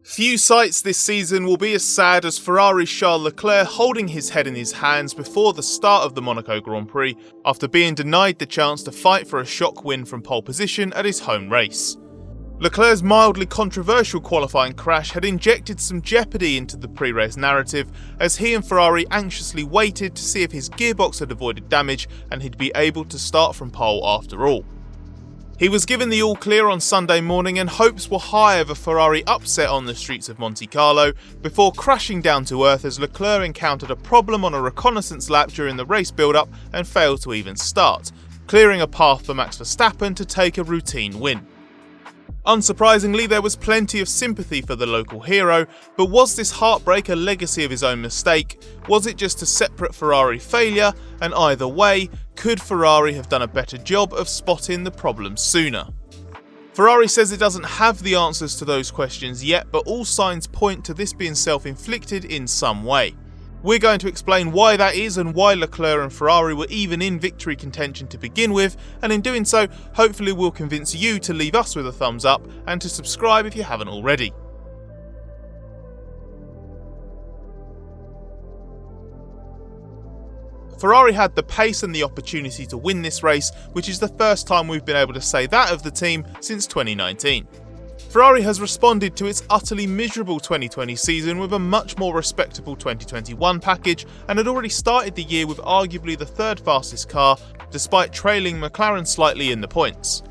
Few sights this season will be as sad as Ferrari's Charles Leclerc holding his head in his hands before the start of the Monaco Grand Prix after being denied the chance to fight for a shock win from pole position at his home race. Leclerc's mildly controversial qualifying crash had injected some jeopardy into the pre-race narrative as he and Ferrari anxiously waited to see if his gearbox had avoided damage and he'd be able to start from pole after all. He was given the all clear on Sunday morning and hopes were high of a Ferrari upset on the streets of Monte Carlo before crashing down to earth as Leclerc encountered a problem on a reconnaissance lap during the race build-up and failed to even start, clearing a path for Max Verstappen to take a routine win. Unsurprisingly, there was plenty of sympathy for the local hero, but was this heartbreak a legacy of his own mistake? Was it just a separate Ferrari failure? And either way, could Ferrari have done a better job of spotting the problem sooner? Ferrari says it doesn't have the answers to those questions yet, but all signs point to this being self-inflicted in some way. We're going to explain why that is and why Leclerc and Ferrari were even in victory contention to begin with, and in doing so, hopefully we'll convince you to leave us with a thumbs up and to subscribe if you haven't already. Ferrari had the pace and the opportunity to win this race, which is the first time we've been able to say that of the team since 2019. Ferrari has responded to its utterly miserable 2020 season with a much more respectable 2021 package and had already started the year with arguably the third fastest car, despite trailing McLaren slightly in the points.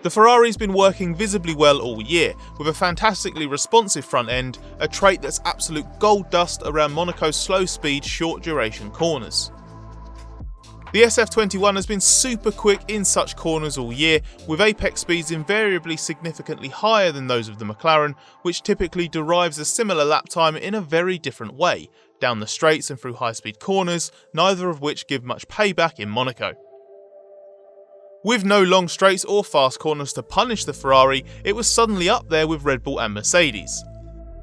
The Ferrari's been working visibly well all year, with a fantastically responsive front end, a trait that's absolute gold dust around Monaco's slow speed, short duration corners. The SF21 has been super quick in such corners all year, with apex speeds invariably significantly higher than those of the McLaren, which typically derives a similar lap time in a very different way, down the straights and through high-speed corners, neither of which give much payback in Monaco. With no long straights or fast corners to punish the Ferrari, it was suddenly up there with Red Bull and Mercedes.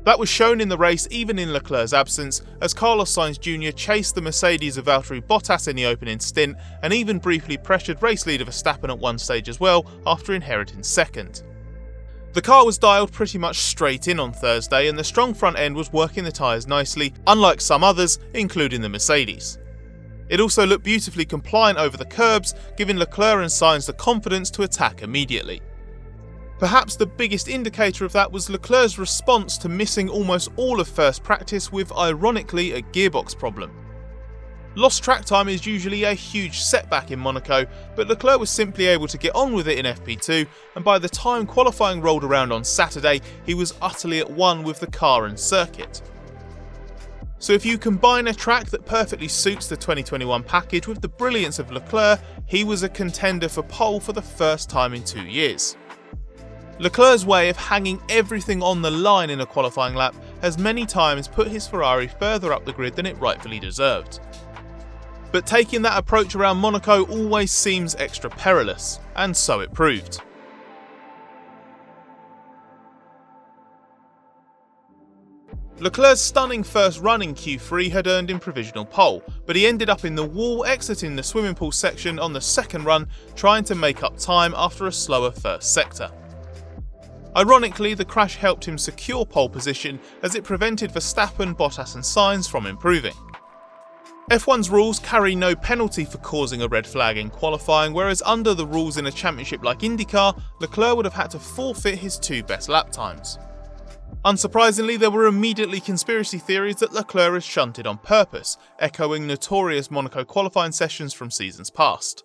That was shown in the race even in Leclerc's absence, as Carlos Sainz Jr. chased the Mercedes of Valtteri Bottas in the opening stint and even briefly pressured race leader Verstappen at one stage as well after inheriting second. The car was dialed pretty much straight in on Thursday and the strong front end was working the tyres nicely, unlike some others, including the Mercedes. It also looked beautifully compliant over the curbs, giving Leclerc and Sainz the confidence to attack immediately. Perhaps the biggest indicator of that was Leclerc's response to missing almost all of first practice with, ironically, a gearbox problem. Lost track time is usually a huge setback in Monaco, but Leclerc was simply able to get on with it in FP2, and by the time qualifying rolled around on Saturday, he was utterly at one with the car and circuit. So if you combine a track that perfectly suits the 2021 package with the brilliance of Leclerc, he was a contender for pole for the first time in 2 years. Leclerc's way of hanging everything on the line in a qualifying lap has many times put his Ferrari further up the grid than it rightfully deserved. But taking that approach around Monaco always seems extra perilous, and so it proved. Leclerc's stunning first run in Q3 had earned him provisional pole, but he ended up in the wall exiting the swimming pool section on the second run, trying to make up time after a slower first sector. Ironically, the crash helped him secure pole position as it prevented Verstappen, Bottas and Sainz from improving. F1's rules carry no penalty for causing a red flag in qualifying, whereas under the rules in a championship like IndyCar, Leclerc would have had to forfeit his 2 best lap times. Unsurprisingly, there were immediately conspiracy theories that Leclerc was shunted on purpose, echoing notorious Monaco qualifying sessions from seasons past.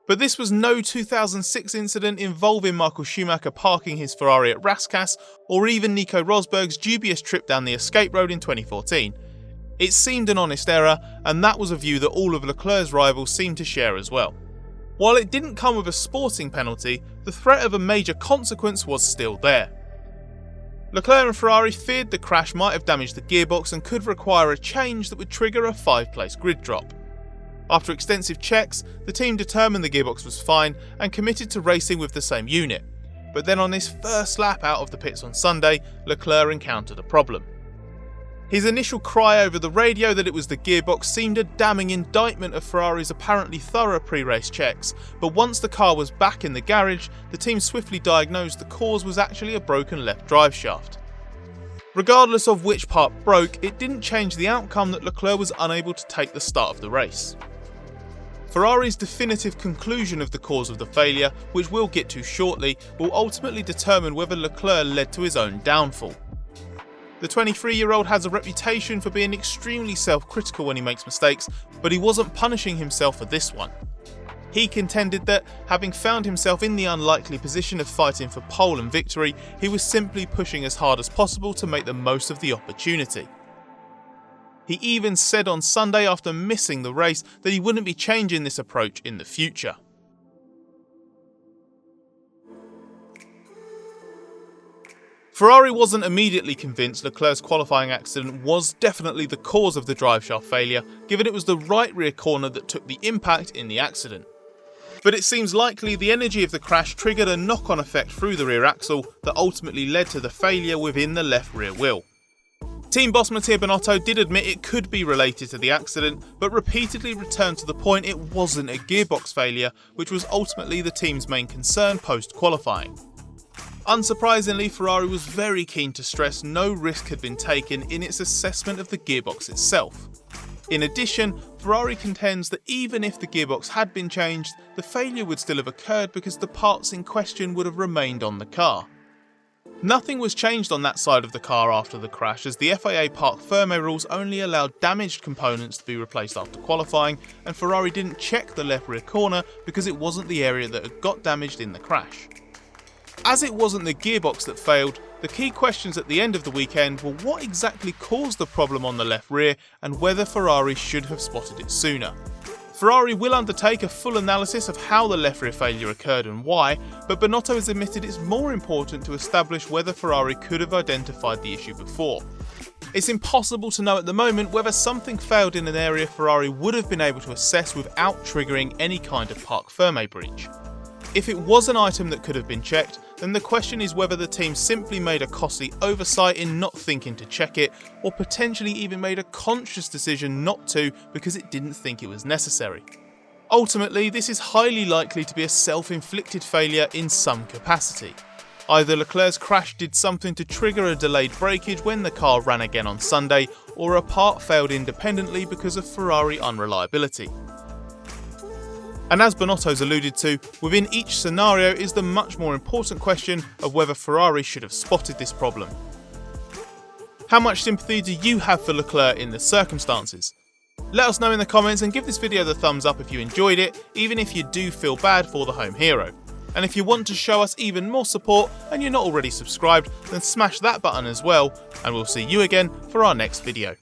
But this was no 2006 incident involving Michael Schumacher parking his Ferrari at Rascasse, or even Nico Rosberg's dubious trip down the escape road in 2014. It seemed an honest error, and that was a view that all of Leclerc's rivals seemed to share as well. While it didn't come with a sporting penalty, the threat of a major consequence was still there. Leclerc and Ferrari feared the crash might have damaged the gearbox and could require a change that would trigger a 5-place grid drop. After extensive checks, the team determined the gearbox was fine and committed to racing with the same unit, but then on his first lap out of the pits on Sunday, Leclerc encountered a problem. His initial cry over the radio that it was the gearbox seemed a damning indictment of Ferrari's apparently thorough pre-race checks, but once the car was back in the garage, the team swiftly diagnosed the cause was actually a broken left drive shaft. Regardless of which part broke, it didn't change the outcome that Leclerc was unable to take the start of the race. Ferrari's definitive conclusion of the cause of the failure, which we'll get to shortly, will ultimately determine whether Leclerc led to his own downfall. The 23-year-old has a reputation for being extremely self-critical when he makes mistakes, but he wasn't punishing himself for this one. He contended that, having found himself in the unlikely position of fighting for pole and victory, he was simply pushing as hard as possible to make the most of the opportunity. He even said on Sunday after missing the race that he wouldn't be changing this approach in the future. Ferrari wasn't immediately convinced Leclerc's qualifying accident was definitely the cause of the driveshaft failure, given it was the right rear corner that took the impact in the accident. But it seems likely the energy of the crash triggered a knock-on effect through the rear axle that ultimately led to the failure within the left rear wheel. Team boss Matteo Binotto did admit it could be related to the accident, but repeatedly returned to the point it wasn't a gearbox failure, which was ultimately the team's main concern post-qualifying. Unsurprisingly, Ferrari was very keen to stress no risk had been taken in its assessment of the gearbox itself. In addition, Ferrari contends that even if the gearbox had been changed, the failure would still have occurred because the parts in question would have remained on the car. Nothing was changed on that side of the car after the crash, as the FIA Parc Ferme rules only allowed damaged components to be replaced after qualifying, and Ferrari didn't check the left rear corner because it wasn't the area that had got damaged in the crash. As it wasn't the gearbox that failed, the key questions at the end of the weekend were what exactly caused the problem on the left rear and whether Ferrari should have spotted it sooner. Ferrari will undertake a full analysis of how the left rear failure occurred and why, but Binotto has admitted it's more important to establish whether Ferrari could have identified the issue before. It's impossible to know at the moment whether something failed in an area Ferrari would have been able to assess without triggering any kind of Parc Ferme breach. If it was an item that could have been checked, then the question is whether the team simply made a costly oversight in not thinking to check it, or potentially even made a conscious decision not to because it didn't think it was necessary. Ultimately, this is highly likely to be a self-inflicted failure in some capacity. Either Leclerc's crash did something to trigger a delayed breakage when the car ran again on Sunday, or a part failed independently because of Ferrari unreliability. And as Binotto's alluded to, within each scenario is the much more important question of whether Ferrari should have spotted this problem. How much sympathy do you have for Leclerc in the circumstances? Let us know in the comments and give this video the thumbs up if you enjoyed it, even if you do feel bad for the home hero. And if you want to show us even more support and you're not already subscribed, then smash that button as well, and we'll see you again for our next video.